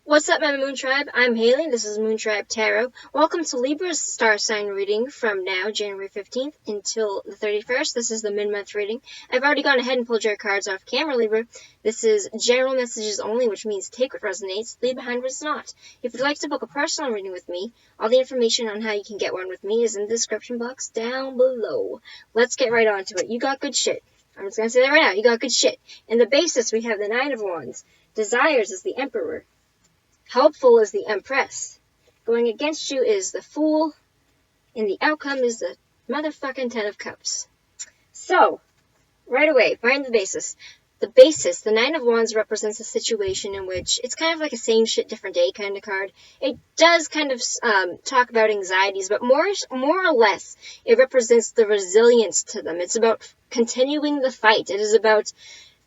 What's up, my Moon Tribe? I'm Haley. This is Moon Tribe Tarot. Welcome to Libra's star sign reading from now, January 15th, until the 31st. This is the mid-month reading. I've already gone ahead and pulled your cards off camera, Libra. This is general messages only, which means take what resonates, leave behind what's not. If you'd like to book a personal reading with me, all the information on how you can get one with me is in the description box down below. Let's get right on to it. You got good shit. I'm just going to say that right now. You got good shit. In the basis, we have the Nine of Wands. Desires is the Emperor. Helpful is the Empress. Going against you is the Fool. And the outcome is the motherfucking Ten of Cups. So, right away, find the basis. The basis, the Nine of Wands, represents a situation in which it's kind of like a same shit, different day kind of card. It does kind of talk about anxieties, but more or less, it represents the resilience to them. It's about continuing the fight. It is about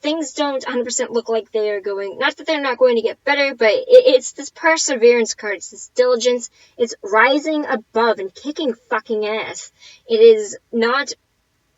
things don't 100% look like they are going, not that they're not going to get better, but it's this perseverance card, it's this diligence, it's rising above and kicking fucking ass. It is not,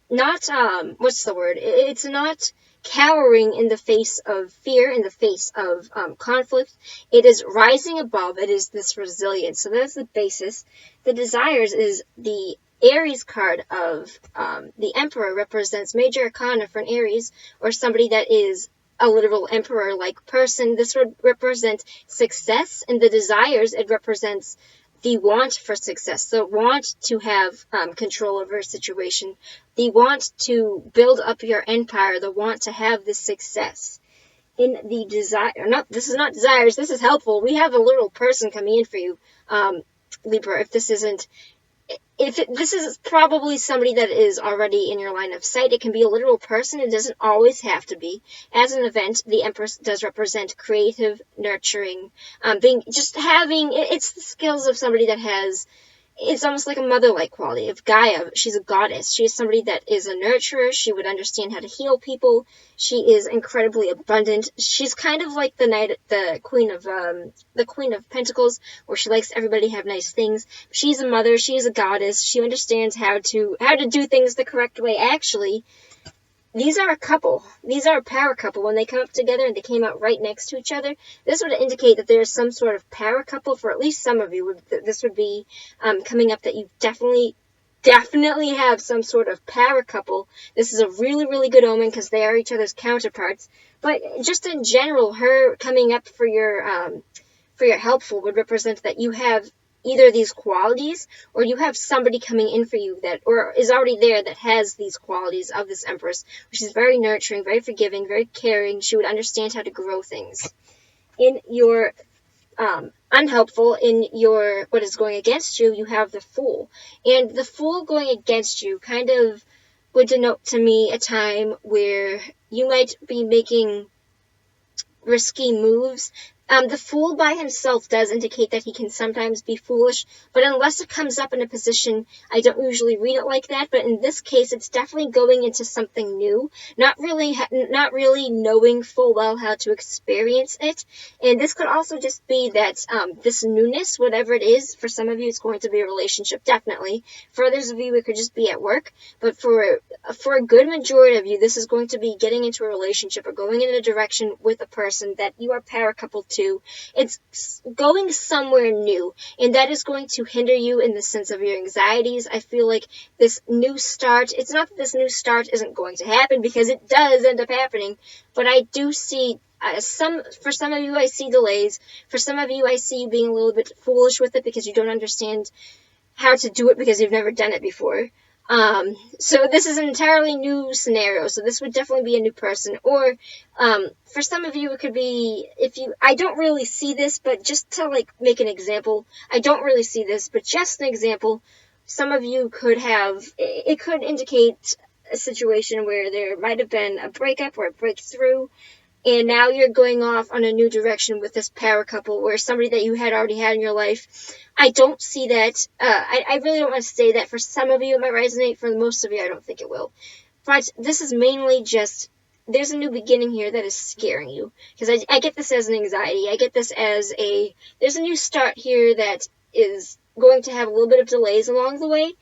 what's the word? It's not cowering in the face of fear, in the face of conflict. It is rising above, it is this resilience. So that's the basis. The desires is the Aries card of the Emperor represents major arcana for an Aries, or somebody that is a literal emperor-like person. This would represent success. In the desires, it represents the want for success, the want to have control over a situation, the want to build up your empire, the want to have this success. In the desire, this is not desires, this is helpful. We have a literal person coming in for you, Libra, if this isn't. This is probably somebody that is already in your line of sight. It can be a literal person. It doesn't always have to be. As an event, the Empress does represent creative, nurturing, it's the skills of somebody that has, it's almost like a mother-like quality of Gaia. She's a goddess. She is somebody that is a nurturer. She would understand how to heal people. She is incredibly abundant. She's kind of like the Queen of Pentacles, where she likes everybody to have nice things. She's a mother. She is a goddess. She understands how to do things the correct way. Actually, these are a couple. These are a power couple. When they come up together and they came out right next to each other, this would indicate that there's some sort of power couple for at least some of you. This would be coming up that you definitely have some sort of power couple. This is a really, really good omen because they are each other's counterparts. But just in general, her coming up for your helpful would represent that you have either these qualities, or you have somebody coming in for you that, or is already there, that has these qualities of this Empress, which is very nurturing, very forgiving, very caring. She would understand how to grow things. In your unhelpful, in your what is going against you, you have the Fool. And the Fool going against you kind of would denote to me a time where you might be making risky moves. The Fool by himself does indicate that he can sometimes be foolish, but unless it comes up in a position, I don't usually read it like that. But in this case, it's definitely going into something new, not really knowing full well how to experience it. And this could also just be that this newness, whatever it is, for some of you, it's going to be a relationship, definitely. For others of you, it could just be at work. But for a good majority of you, this is going to be getting into a relationship or going in a direction with a person that you are power coupled to. It's going somewhere new, and that is going to hinder you in the sense of your anxieties. I feel like this new start, it's not that this new start isn't going to happen, because it does end up happening, but I do see for some of you, I see delays. For some of you, I see you being a little bit foolish with it because you don't understand how to do it because you've never done it before. So this is an entirely new scenario, so this would definitely be a new person. Or, for some of you, it could be, I don't really see this, but just to, make an example, I don't really see this, but just an example, some of you could have, it could indicate a situation where there might have been a breakup or a breakthrough, and now you're going off on a new direction with this power couple, where somebody that you had already had in your life. I don't see that. I really don't want to say that. For some of you, it might resonate. For most of you, I don't think it will. But this is mainly just, there's a new beginning here that is scaring you. Because I get this as an anxiety. I get this as there's a new start here that is going to have a little bit of delays along the way.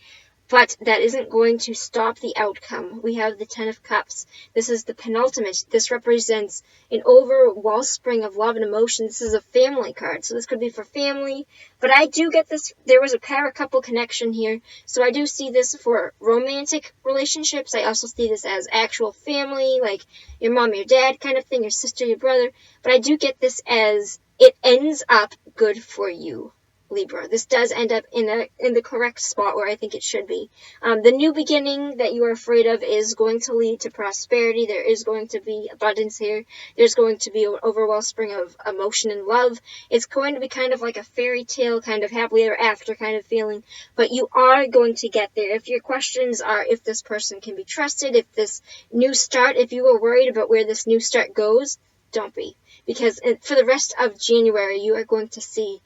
But that isn't going to stop the outcome. We have the Ten of Cups. This is the penultimate. This represents an over wellspring of love and emotion. This is a family card, so this could be for family. But I do get this. There was a para-couple connection here, so I do see this for romantic relationships. I also see this as actual family, like your mom, your dad kind of thing, your sister, your brother. But I do get this as it ends up good for you, Libra. This does end up in the correct spot where I think it should be. The new beginning that you are afraid of is going to lead to prosperity. There is going to be abundance here. There's going to be an overwhelming of emotion and love. It's going to be kind of like a fairy tale, kind of happily ever after kind of feeling. But you are going to get there. If your questions are if this person can be trusted, if this new start, if you were worried about where this new start goes, don't be. Because for the rest of January, you are going to see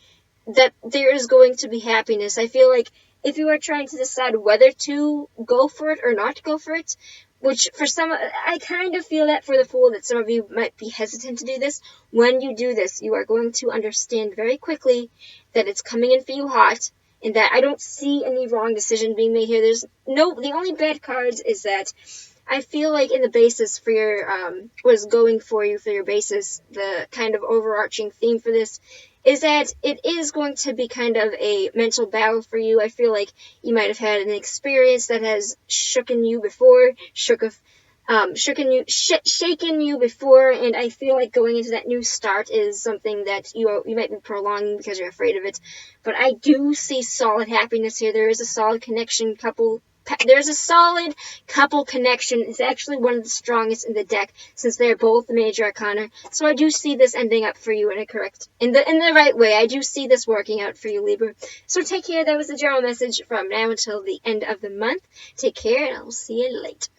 that there is going to be happiness. I feel like if you are trying to decide whether to go for it or not go for it, which for some, I kind of feel that for the Fool that some of you might be hesitant to do this. When you do this, you are going to understand very quickly that it's coming in for you hot, and that I don't see any wrong decision being made here. The only bad cards is that I feel like in the basis for your, was going for you for your basis, the kind of overarching theme for this is that it is going to be kind of a mental battle for you. I feel like you might have had an experience that has shaken you before, shaken you before, and I feel like going into that new start is something that you might be prolonging because you're afraid of it. But I do see solid happiness here. There is a solid connection There's a solid couple connection. It's actually one of the strongest in the deck since they're both major arcana. So I do see this ending up for you in the right way. I do see this working out for you, Libra. So take care. That was the general message from now until the end of the month. Take care, and I'll see you later.